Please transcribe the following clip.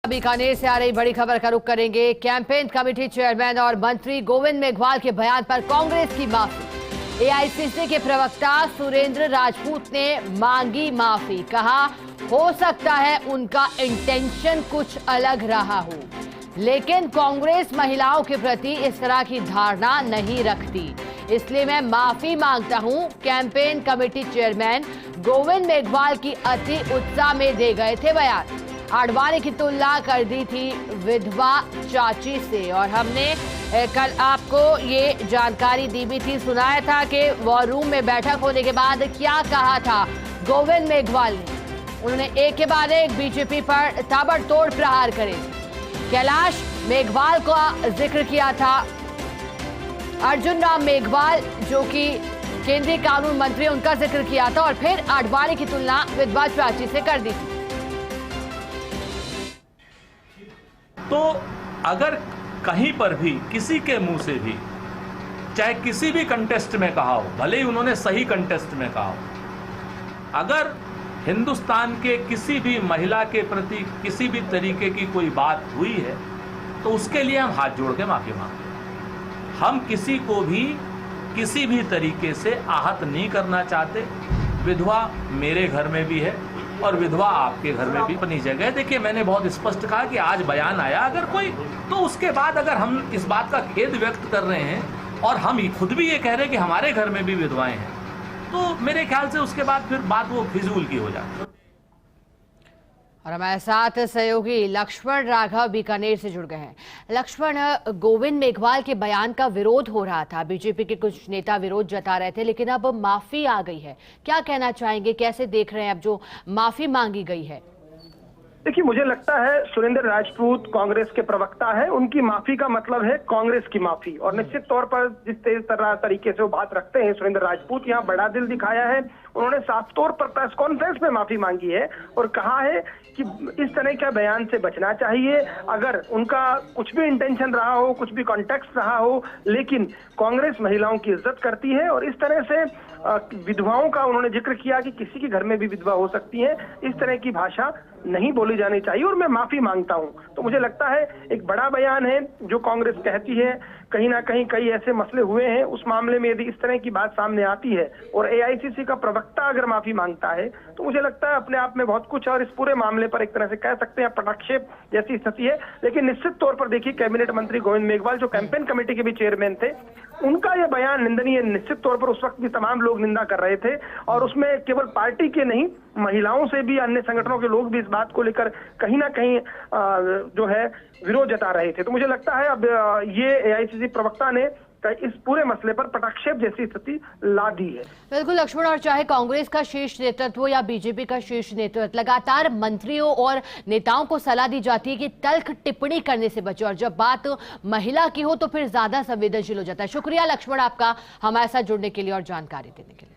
बीकानेर से आ रही बड़ी खबर का रुख करेंगे। कैंपेन कमेटी चेयरमैन और मंत्री गोविंद मेघवाल के बयान पर कांग्रेस की माफी। एआईसीसी के प्रवक्ता सुरेंद्र राजपूत ने मांगी माफी। कहा हो सकता है उनका इंटेंशन कुछ अलग रहा हो, लेकिन कांग्रेस महिलाओं के प्रति इस तरह की धारणा नहीं रखती, इसलिए मैं माफी मांगता हूं। Campaign committee chairman Govind Meghwal की अति उत्साह में दे गए थे बयान। आडवाणी की तुलना कर दी थी विधवा चाची से, और हमने कल आपको ये जानकारी दी भी थी, सुनाया था कि वॉर रूम में बैठक होने के बाद क्या कहा था गोविंद मेघवाल ने। उन्होंने एक के बाद एक बीजेपी पर ताबड़तोड़ प्रहार करे। कैलाश मेघवाल का जिक्र किया था, अर्जुन राम मेघवाल जो कि केंद्रीय कानून मंत्री, उनका जिक्र किया था, और फिर आडवाणी की तुलना विधवा चाची से कर दी थी। तो अगर कहीं पर भी किसी के मुंह से भी, चाहे किसी भी कंटेस्ट में कहा हो, भले ही उन्होंने सही कंटेस्ट में कहा हो, अगर हिंदुस्तान के किसी भी महिला के प्रति किसी भी तरीके की कोई बात हुई है तो उसके लिए हम हाथ जोड़ के माफी मांगते हैं। हम किसी को भी किसी भी तरीके से आहत नहीं करना चाहते। विधवा मेरे घर में भी है और विधवा आपके घर में भी अपनी जगह। देखिए, मैंने बहुत स्पष्ट कहा कि आज बयान आया अगर कोई, तो उसके बाद अगर हम इस बात का खेद व्यक्त कर रहे हैं और हम खुद भी ये कह रहे हैं कि हमारे घर में भी विधवाएं हैं, तो मेरे ख्याल से उसके बाद फिर बात वो फिजूल की हो जाती है। और हमारे साथ सहयोगी लक्ष्मण राघव बीकानेर से जुड़ गए हैं। लक्ष्मण, गोविंद मेघवाल के बयान का विरोध हो रहा था, बीजेपी के कुछ नेता विरोध जता रहे थे, लेकिन अब माफी आ गई है। क्या कहना चाहेंगे, कैसे देख रहे हैं अब जो माफी मांगी गई है? देखिए, मुझे लगता है सुरेंद्र राजपूत कांग्रेस के प्रवक्ता है, उनकी माफी का मतलब है कांग्रेस की माफी। और निश्चित तौर पर जिस तरीके से वो बात रखते हैं सुरेंद्र राजपूत, यहाँ बड़ा दिल दिखाया है। उन्होंने साफ तौर पर प्रेस कॉन्फ्रेंस में माफी मांगी है और कहा है कि इस तरह के बयान से बचना चाहिए। अगर उनका कुछ भी इंटेंशन रहा हो, कुछ भी कॉन्टेक्स्ट रहा हो, लेकिन कांग्रेस महिलाओं की इज्जत करती है। और इस तरह से विधवाओं का उन्होंने जिक्र किया कि किसी के घर में भी विधवा हो सकती है, इस तरह की भाषा नहीं बोली जानी चाहिए और मैं माफी मांगता हूं। तो मुझे लगता है एक बड़ा बयान है जो कांग्रेस कहती है। कहीं ना कहीं कई ऐसे मसले हुए हैं, उस मामले में यदि इस तरह की बात सामने आती है और एआईसीसी का प्रवक्ता अगर माफी मांगता है, तो मुझे लगता है अपने आप में बहुत कुछ, और इस पूरे मामले पर एक तरह से कह सकते हैं पटाक्षेप जैसी स्थिति है। लेकिन निश्चित तौर पर देखिए, कैबिनेट मंत्री गोविंद मेघवाल जो कैंपेन कमेटी के भी चेयरमैन थे, उनका यह बयान निंदनीय, निश्चित तौर पर उस वक्त भी तमाम लोग निंदा कर रहे थे। और उसमें केवल पार्टी के नहीं, महिलाओं से भी, अन्य संगठनों के लोग भी इस बात को लेकर कहीं ना कहीं जो है विरोध जता रहे थे। तो मुझे लगता है अब ये एआईसीसी प्रवक्ता ने इस पूरे मसले पर पटाक्षेप जैसी स्थिति ला दी है। बिल्कुल लक्ष्मण, और चाहे कांग्रेस का शीर्ष नेतृत्व या बीजेपी का शीर्ष नेतृत्व, लगातार मंत्रियों और नेताओं को सलाह दी जाती है कि तल्ख टिप्पणी करने से बचे, और जब बात महिला की हो तो फिर ज्यादा संवेदनशील हो जाता है। शुक्रिया लक्ष्मण आपका हमारे साथ जुड़ने के लिए और जानकारी देने के लिए।